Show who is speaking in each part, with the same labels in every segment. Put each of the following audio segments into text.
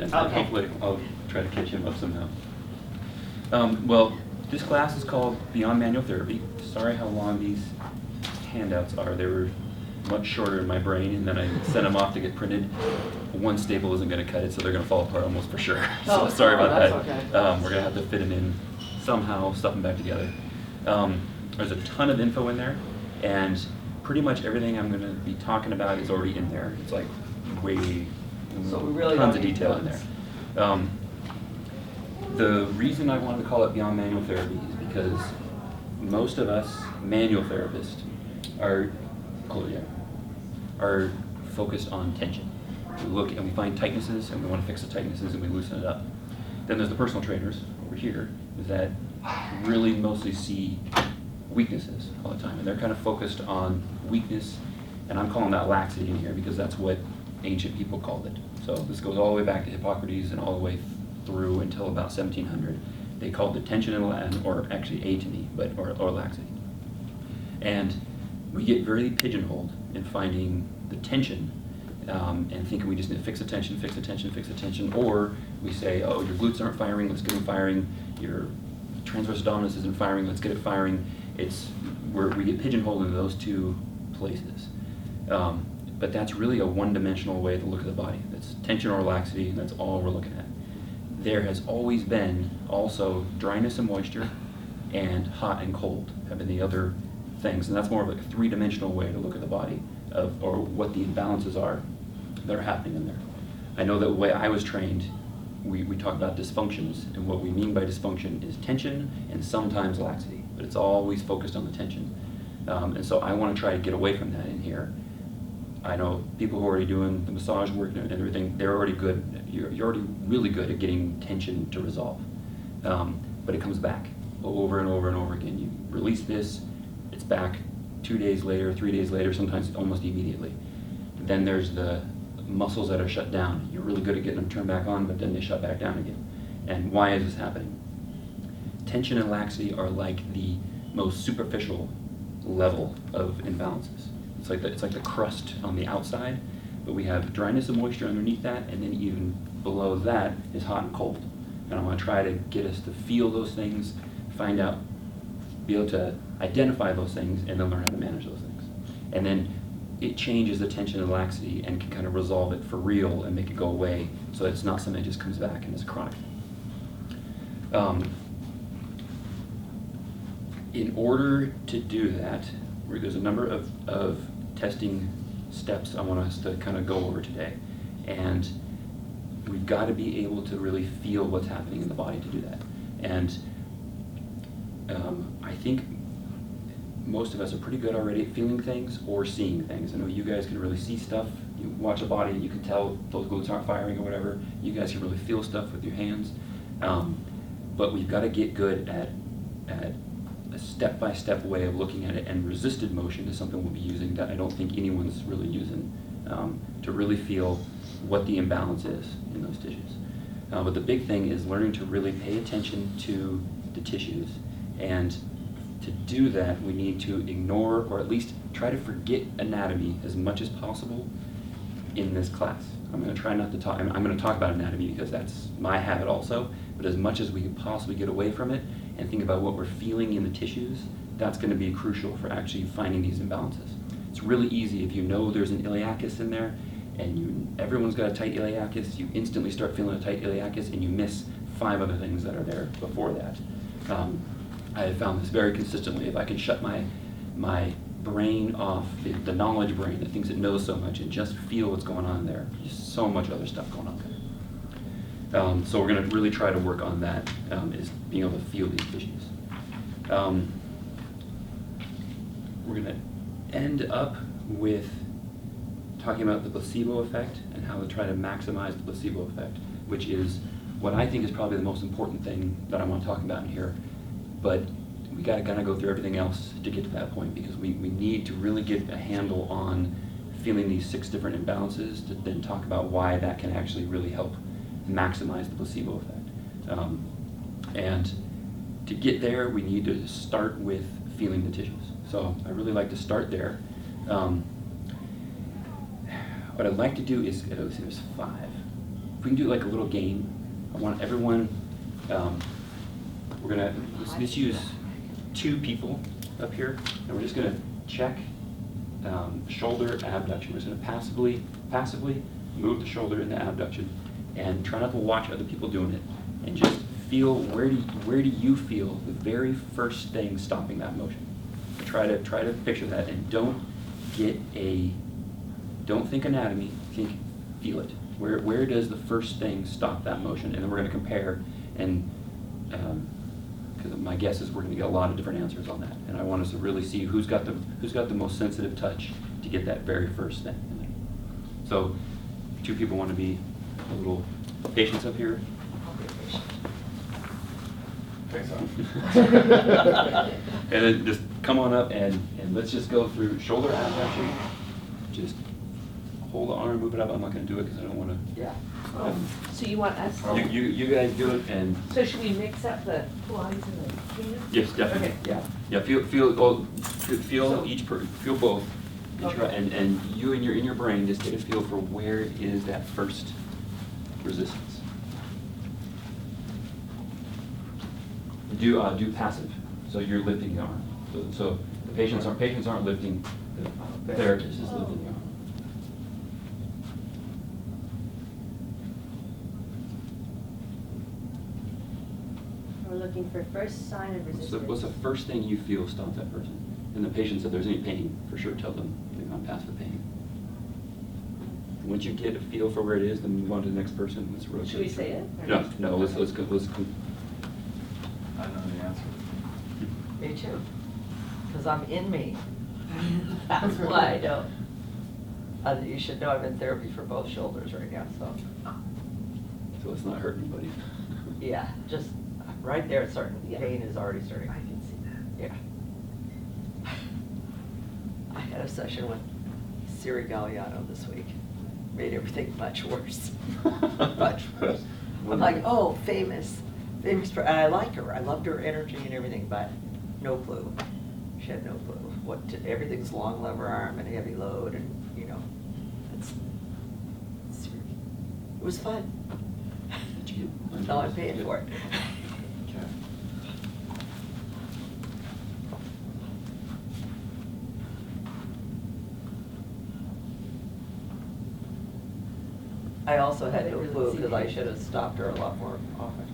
Speaker 1: And
Speaker 2: Okay.
Speaker 1: hopefully I'll try to catch him up somehow. Well, this class is called Beyond Manual Therapy. Sorry how long these handouts are. They were much shorter in my brain, and then I sent them off to get printed. One staple isn't going to cut it, so they're going to fall apart almost for sure. So sorry about
Speaker 2: that's
Speaker 1: that.
Speaker 2: Okay.
Speaker 1: We're going to have to fit them in somehow, stuff them back together. There's a ton of info in there, and pretty much everything I'm going to be talking about is already in there. It's like way
Speaker 2: So we really
Speaker 1: tons
Speaker 2: don't
Speaker 1: of
Speaker 2: need
Speaker 1: detail in
Speaker 2: notes.
Speaker 1: there. The reason I wanted to call it Beyond Manual Therapy is because most of us manual therapists are focused on tension. We look and we find tightnesses and we want to fix the tightnesses and we loosen it up. Then there's the personal trainers over here that really mostly see weaknesses all the time, and they're kind of focused on weakness, and I'm calling that laxity in here because that's what ancient people called it. So this goes all the way back to Hippocrates and all the way through until about 1700. They called it tension in Latin, or actually atony, but or laxity. And we get very pigeonholed in finding the tension and thinking we just need to fix the tension, fix the tension, fix the tension, or we say, oh, your glutes aren't firing, let's get them firing. Your transverse abdominis isn't firing, let's get it firing. It's where we get pigeonholed into those two places. But that's really a one-dimensional way to look at the body. That's tension or laxity, and that's all we're looking at. There has always been also dryness and moisture, and hot and cold have been the other things, and that's more of like a three-dimensional way to look at the body, or what the imbalances are that are happening in there. I know that the way I was trained, we talk about dysfunctions, and what we mean by dysfunction is tension and sometimes laxity, but it's always focused on the tension. And so I want to try to get away from that in here. I know people who are already doing the massage work and everything, they're already good. You're already really good at getting tension to resolve. But it comes back over and over and over again. You release this, it's back 2 days later, 3 days later, sometimes almost immediately. Then there's the muscles that are shut down. You're really good at getting them turned back on, but then they shut back down again. And why is this happening? Tension and laxity are like the most superficial level of imbalances. It's like the crust on the outside, but we have dryness and moisture underneath that, and then even below that is hot and cold. And I want to try to get us to feel those things, find out, be able to identify those things, and then learn how to manage those things. And then it changes the tension and laxity and can kind of resolve it for real and make it go away, so that it's not something that just comes back and is chronic. In order to do that, there's a number of testing steps I want us to kind of go over today. And we've got to be able to really feel what's happening in the body to do that. And I think most of us are pretty good already at feeling things or seeing things. I know you guys can really see stuff. You watch a body and you can tell those glutes aren't firing or whatever. You guys can really feel stuff with your hands. But we've got to get good at a step-by-step way of looking at it, and resisted motion is something we'll be using that I don't think anyone's really using to really feel what the imbalance is in those tissues. But the big thing is learning to really pay attention to the tissues, and to do that we need to ignore, or at least try to forget, anatomy as much as possible in this class. I'm going to try not to talk, I'm going to talk about anatomy because that's my habit also, but as much as we can possibly get away from it and think about what we're feeling in the tissues, that's going to be crucial for actually finding these imbalances. It's really easy if you know there's an iliacus in there, and everyone's got a tight iliacus, you instantly start feeling a tight iliacus and you miss 5 other things that are there before that. I have found this very consistently. If I can shut my brain off, the knowledge brain, the things that knows so much, and just feel what's going on there, there's so much other stuff going on there. So we're going to really try to work on that, is being able to feel these tissues. We're going to end up with talking about the placebo effect and how to try to maximize the placebo effect, which is what I think is probably the most important thing that I want to talk about in here. But we got to kind of go through everything else to get to that point, because we need to really get a handle on feeling these 6 different imbalances to then talk about why that can actually really help maximize the placebo effect. And to get there, we need to start with feeling the tissues. So I really like to start there. What I'd like to do is, there's 5. if we can do like a little game, I want everyone, let's use 2 people up here, and we're just gonna check shoulder abduction. We're just gonna passively move the shoulder into abduction, and try not to watch other people doing it, and just feel where do you feel the very first thing stopping that motion. Try to picture that, and don't think anatomy, think feel it. Where does the first thing stop that motion? And then we're going to compare, and because my guess is we're going to get a lot of different answers on that, and I want us to really see who's got the most sensitive touch to get that very first thing. So 2 people want to be a little patients up here.
Speaker 2: Thanks,
Speaker 1: And then just come on up and let's just go through shoulder abduction. Just hold the arm, move it up. I'm not going to do it because I don't want to.
Speaker 3: Yeah.
Speaker 4: So you want us?
Speaker 1: You guys do it, and
Speaker 4: So should we mix up the Pilates and the hands?
Speaker 1: yes, definitely.
Speaker 4: Okay.
Speaker 3: Yeah.
Speaker 1: Yeah, feel feel both.
Speaker 4: Okay.
Speaker 1: And you in your brain just get a feel for where is that first resistance. Do passive, so you're lifting the arm. So the patients aren't lifting. The therapist is lifting the arm.
Speaker 5: We're looking for first sign of resistance.
Speaker 1: What's the first thing you feel stop that person? And the patient said there's any pain, for sure tell them they've gone past the pain. Once you get a feel for where it is, then move on to the next person. Let's rotate.
Speaker 4: Should we say it?
Speaker 1: No, let's go.
Speaker 2: I know the answer.
Speaker 3: Me too. Because I'm in me. That's why I don't. You should know I'm in therapy for both shoulders right now, so.
Speaker 1: So let's not hurt anybody.
Speaker 3: Yeah, just right there, it's starting,
Speaker 4: Yeah.
Speaker 3: pain is already starting.
Speaker 4: I can see that.
Speaker 3: Yeah. I had a session with Siri Galliano this week. Made everything much worse. Much worse. I'm like, oh, famous, and I like her. I loved her energy and everything, but no clue. She had no clue. Everything's long lever arm and heavy load, and it was fun. Now I'm paying for it.
Speaker 2: Okay.
Speaker 3: I also had
Speaker 4: I
Speaker 3: no
Speaker 4: didn't
Speaker 3: clue
Speaker 4: really see
Speaker 3: because I
Speaker 4: it.
Speaker 3: should have stopped her a lot more often.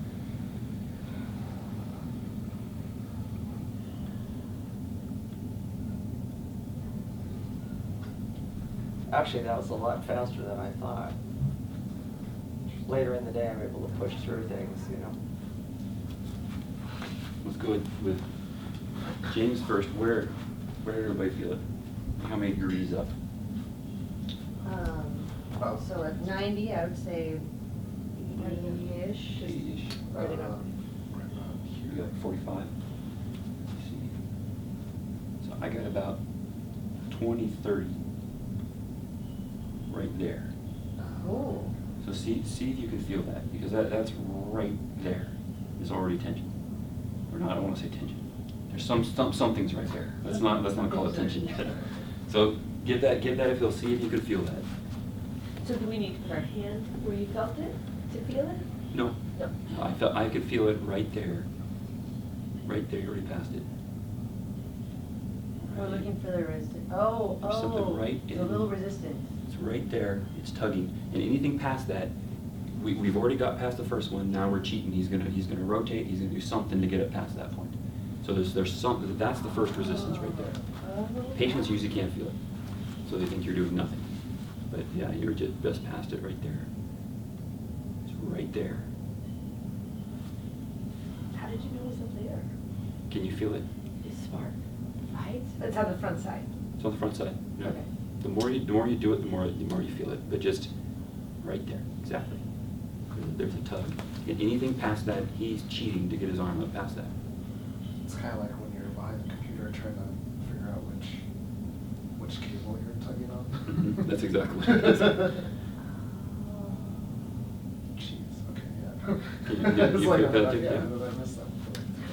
Speaker 3: Actually, that was a lot faster than I thought. Later in the day, I'm able to push through things, you know.
Speaker 1: Let's go with James first. Where did everybody feel it? How many degrees up?
Speaker 5: So at 90, I would say 80-ish.
Speaker 1: 80-ish.
Speaker 5: Right about.
Speaker 1: You got 45. Let's see. So I got about 20, 30 right there.
Speaker 5: Oh.
Speaker 1: So see if you can feel that, because that's right there is already tension. Or not, I don't want to say tension. There's something's right there. Let's not call it tension yet. So give that a feel. See if you can feel that.
Speaker 4: So do we need to put our hand where you felt it to feel it?
Speaker 1: No.
Speaker 4: No.
Speaker 1: I could feel it right there. Right there, you already passed it.
Speaker 5: We're looking for the resistance.
Speaker 1: There's something right
Speaker 5: The
Speaker 1: in-
Speaker 5: little resistance.
Speaker 1: It's right there. It's tugging, and anything past that, we've already got past the first one. Now we're cheating. He's gonna rotate. He's gonna do something to get it past that point. So there's something. That's the first resistance right there. Patients usually can't feel it, so they think you're doing nothing. But yeah, you're just past it right there. It's right there.
Speaker 4: How did you know it was up there?
Speaker 1: Can you feel it?
Speaker 4: It's smart, right? That's on the front side.
Speaker 1: It's on the front side. Yeah.
Speaker 4: Okay.
Speaker 1: The more you do it, the more you feel it. But just right there, exactly. There's a tug. And anything past that, he's cheating to get his arm up past that.
Speaker 2: It's kind of like when you're behind the computer trying to figure out which cable you're tugging on.
Speaker 1: Mhm, that's exactly what it is.
Speaker 2: Jeez, okay, yeah.
Speaker 1: You
Speaker 2: It's
Speaker 1: feel
Speaker 2: like,
Speaker 1: that too?
Speaker 2: yeah,
Speaker 1: Yeah.
Speaker 2: did I miss that?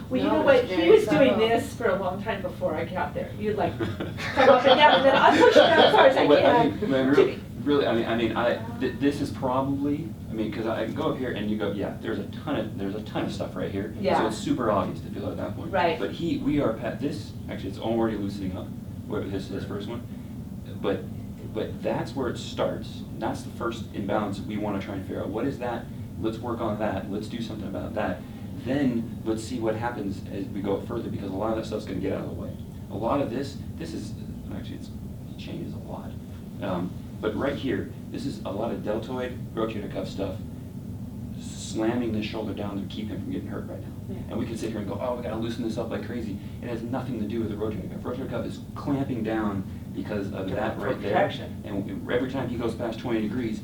Speaker 4: Well, you
Speaker 5: No,
Speaker 4: know what,
Speaker 5: it's
Speaker 4: he
Speaker 5: very
Speaker 4: was doing
Speaker 5: subtle.
Speaker 4: this for a long time before I got there. You'd like, come up and down, and then I'll push it down as hard as I
Speaker 1: But
Speaker 4: can.
Speaker 1: mean, really, this is probably, because I can go up here and you go, yeah, there's a ton of stuff right here.
Speaker 4: Yeah.
Speaker 1: So it's super obvious to feel at that point.
Speaker 4: Right.
Speaker 1: But we are this, actually it's already loosening up, where this first one. But that's where it starts. That's the first imbalance we want to try and figure out. What is that? Let's work on that. Let's do something about that. Then let's see what happens as we go further, because a lot of that stuff's going to get out of the way. A lot of this is, actually it changes a lot. But right here, this is a lot of deltoid, rotator cuff stuff, slamming the shoulder down to keep him from getting hurt right now.
Speaker 4: Yeah.
Speaker 1: And we can sit here and go, oh, we got to loosen this up like crazy. It has nothing to do with the rotator cuff. Rotator cuff is clamping down because of that
Speaker 3: For
Speaker 1: right there.
Speaker 3: protection.
Speaker 1: And every time he goes past 20 degrees,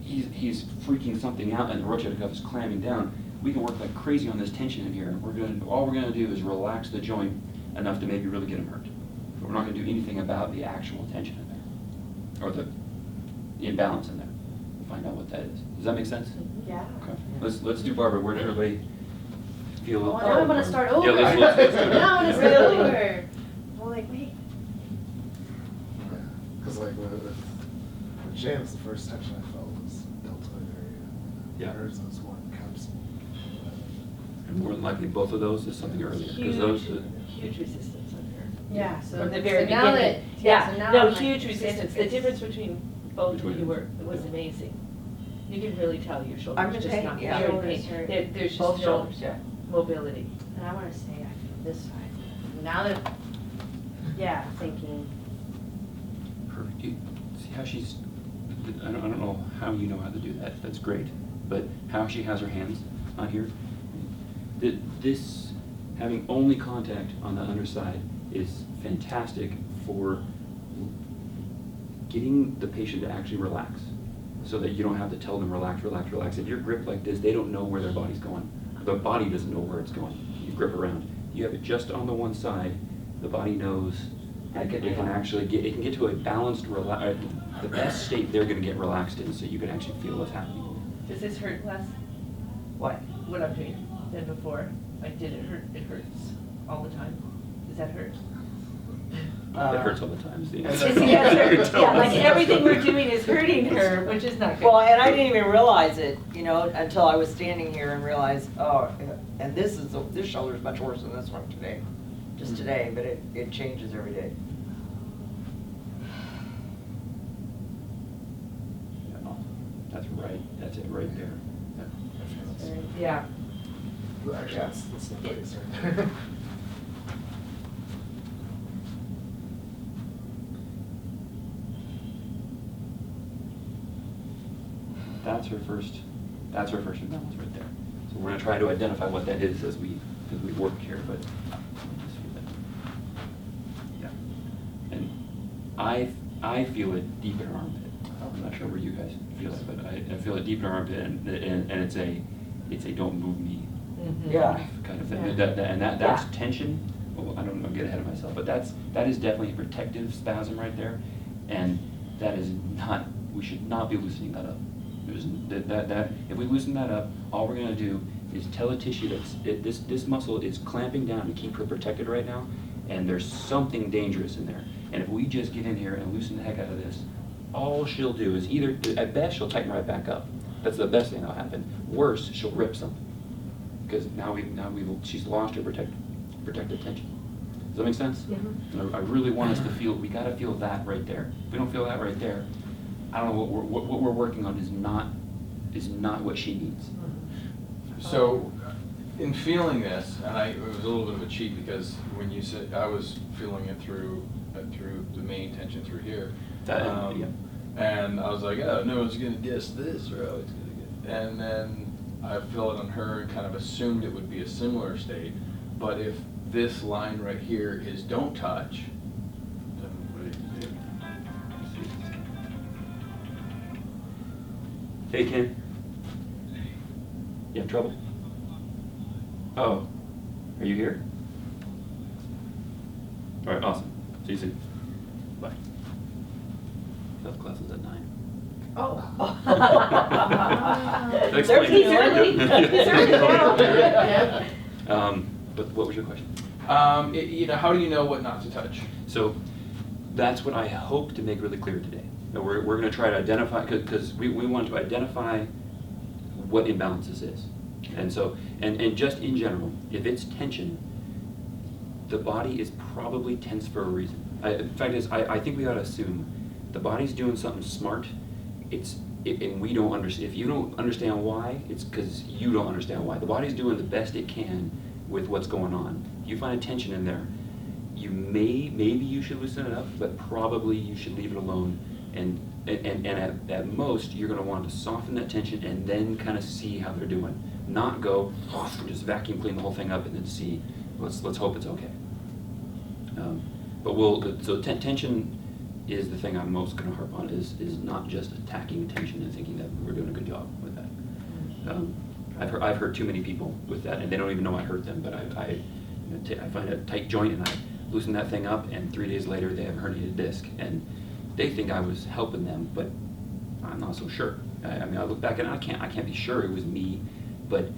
Speaker 1: he's freaking something out, and the rotator cuff is clamping down. We can work like crazy on this tension in here, and all we're gonna do is relax the joint enough to maybe really get him hurt. But we're not gonna do anything about the actual tension in there, or the imbalance in there. We'll find out what that is. Does that make sense?
Speaker 5: Yeah.
Speaker 1: Okay. Let's do Barbara. Where did everybody feel?
Speaker 5: Oh, now I'm gonna start over.
Speaker 1: Yeah, let's do it.
Speaker 5: Now I'm gonna start
Speaker 4: Really?
Speaker 5: over. I'm like, wait.
Speaker 2: Because like with James, the first tension I felt was deltoid area.
Speaker 1: Yeah.
Speaker 2: Hers was more capsule.
Speaker 1: And more than likely, both of those is something earlier, because those.
Speaker 4: Huge resistance on her.
Speaker 5: Yeah, so.
Speaker 4: From the very
Speaker 5: so now
Speaker 4: beginning.
Speaker 5: that-
Speaker 4: Yeah,
Speaker 5: so now
Speaker 4: no,
Speaker 5: I'm like,
Speaker 4: huge
Speaker 5: this is
Speaker 4: resistance. The
Speaker 5: fixed.
Speaker 4: difference between both of
Speaker 1: Between
Speaker 4: you
Speaker 1: them.
Speaker 4: was amazing. You can really tell your
Speaker 3: I'm
Speaker 4: shoulders
Speaker 3: in
Speaker 4: just
Speaker 3: pain,
Speaker 4: not,
Speaker 3: yeah.
Speaker 4: you're in
Speaker 5: Shoulders
Speaker 4: pain.
Speaker 5: hurt.
Speaker 4: There's just
Speaker 3: Both
Speaker 4: no
Speaker 3: shoulders, yeah.
Speaker 4: mobility.
Speaker 5: And I wanna say, I feel this side. Now that, yeah, thinking,
Speaker 1: Perfect. You see how she's, I don't know how you know how to do that, that's great, but how she has her hands on here, this, having only contact on the underside is fantastic for getting the patient to actually relax, so that you don't have to tell them relax, relax, relax. If you're gripped like this, they don't know where their body's going. The body doesn't know where it's going. You grip around. You have it just on the one side, the body knows. It can actually get, it can get to a balanced, the best state they're gonna get relaxed in, so you can actually feel what's happening.
Speaker 4: Does this hurt less,
Speaker 3: What?
Speaker 4: what I'm doing, than before? Like, did it hurt? It hurts all the time. Does that hurt?
Speaker 1: It hurts all the time. is the
Speaker 3: Yes,
Speaker 1: answer.
Speaker 3: it
Speaker 4: Yeah, like everything we're doing is hurting her, which is not good.
Speaker 3: Well, and I didn't even realize it, until I was standing here and realized, oh, and this shoulder's much worse than this one today. Just today, but it changes every day.
Speaker 1: Yeah, that's right. That's it right there.
Speaker 4: Yeah.
Speaker 2: Actually,
Speaker 3: Yeah.
Speaker 2: that's the face right there.
Speaker 1: That's her first imbalance right there. So we're gonna try to identify what that is as we work here, but just feel it. Yeah. And I feel it deep in her armpit. I'm not sure where you guys feel it, but I feel it deep in her armpit, and it's a don't move me
Speaker 4: Mhm.
Speaker 3: Yeah.
Speaker 1: kind of thing.
Speaker 4: Yeah.
Speaker 1: That's
Speaker 3: Yeah.
Speaker 1: tension. Well, I don't know, get ahead of myself, but that is definitely a protective spasm right there, and that is not. We should not be loosening that up. If we loosen that up, all we're gonna do is tell a tissue this muscle is clamping down to keep her protected right now, and there's something dangerous in there. And if we just get in here and loosen the heck out of this, all she'll do is either, at best, she'll tighten right back up. That's the best thing that'll happen. Worse, she'll rip something, because she's lost her protective tension. Does that make sense?
Speaker 4: Yeah.
Speaker 1: And I really want us to feel. We got to feel that right there. If we don't feel that right there, I don't know what we're working on is not what she needs.
Speaker 6: So, in feeling this, and it was a little bit of a cheat, because when you said, I was feeling it through the main tension through here.
Speaker 1: Yeah.
Speaker 6: And I was like, oh, no one's gonna guess this, or oh, it's gonna get, and then I felt it on her and kind of assumed it would be a similar state. But if this line right here is don't touch, then what do you do?
Speaker 1: Hey, Ken. You have trouble? Oh, are you here? All right, awesome. See you soon. Bye. Health class is at 9.
Speaker 4: Oh.
Speaker 1: That
Speaker 4: He's
Speaker 1: explains it.
Speaker 4: early. He's early now.
Speaker 1: But what was your question?
Speaker 6: How do you know what not to touch?
Speaker 1: So that's what I hope to make really clear today. And we're gonna try to identify, because we want to identify what imbalances is. And so, and just in general, if it's tension, the body is probably tense for a reason. The fact is, I think we ought to assume the body's doing something smart. And we don't understand. If you don't understand why, it's because you don't understand why. The body's doing the best it can with what's going on. If you find a tension in there, maybe you should loosen it up, but probably you should leave it alone. And at most, you're going to want to soften that tension and then kind of see how they're doing. Not go just vacuum clean the whole thing up and then see. Let's hope it's okay. So tension is the thing I'm most going to harp on. Is not just attacking tension and thinking that we're doing a good job with that. I've hurt too many people with that, and they don't even know I hurt them. But I find a tight joint and I loosen that thing up, and 3 days later they have a herniated disc, and they think I was helping them, but I'm not so sure. I mean, I look back and I can't be sure it was me, but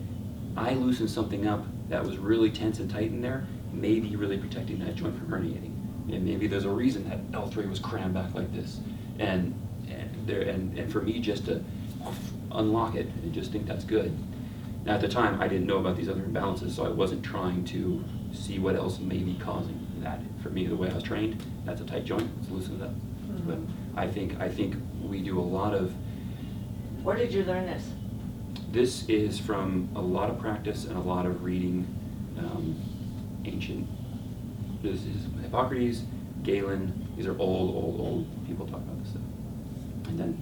Speaker 1: I loosened something up that was really tense and tight in there, maybe really protecting that joint from herniating. And maybe there's a reason that L3 was crammed back like this. And for me just to unlock it and just think that's good. Now at the time I didn't know about these other imbalances, so I wasn't trying to see what else may be causing that. For me, the way I was trained, that's a tight joint, let's loosen it up. But I think we do a lot of...
Speaker 3: Where did you learn this?
Speaker 1: This is from a lot of practice and a lot of reading ancient. This is Hippocrates, Galen. These are old people talk about this stuff. And then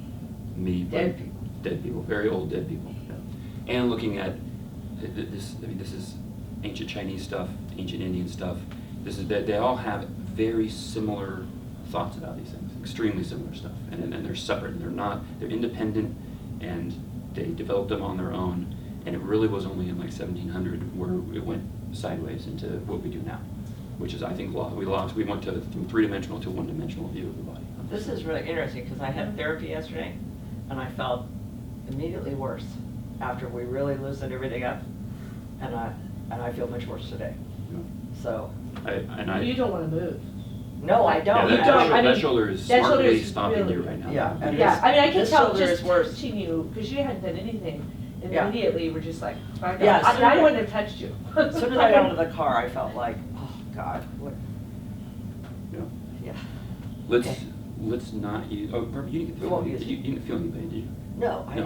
Speaker 1: me.
Speaker 3: Dead people.
Speaker 1: Dead people, very old dead people. Yeah. And looking at this. I mean, this is ancient Chinese stuff, ancient Indian stuff. They all have very similar thoughts about these things, extremely similar stuff, and they're separate. And they're independent, and they developed them on their own. And it really was only in like 1700 where it went sideways into what we do now, which is, I think, we went from three-dimensional to one-dimensional view of the body.
Speaker 3: This is really interesting because I had therapy yesterday, and I felt immediately worse after we really loosened everything up, and I feel much worse today.
Speaker 1: Yeah.
Speaker 3: So.
Speaker 4: You don't want to move.
Speaker 3: No, I don't.
Speaker 1: Yeah, that
Speaker 4: mean,
Speaker 1: shoulder is
Speaker 4: that shoulder
Speaker 1: smartly
Speaker 4: is
Speaker 1: stopping
Speaker 4: really-
Speaker 1: you right now.
Speaker 3: Yeah. And
Speaker 4: Yeah, I mean, I can
Speaker 3: this
Speaker 4: tell
Speaker 3: shoulder
Speaker 4: just
Speaker 3: is worse.
Speaker 4: touching you, because you hadn't done anything, and
Speaker 3: Yeah.
Speaker 4: immediately we're just like, my God.
Speaker 3: Yeah,
Speaker 4: I mean, I
Speaker 3: so-
Speaker 4: wouldn't have touched you.
Speaker 3: As soon as I got into the car, I felt like, oh God, what?
Speaker 1: Yeah.
Speaker 3: Yeah.
Speaker 1: Let's
Speaker 3: Okay.
Speaker 1: not use. Oh, Barbara, you didn't get the
Speaker 3: We won't
Speaker 1: feeling.
Speaker 3: use it.
Speaker 1: You didn't feel anything, did you?
Speaker 3: No, I
Speaker 1: No.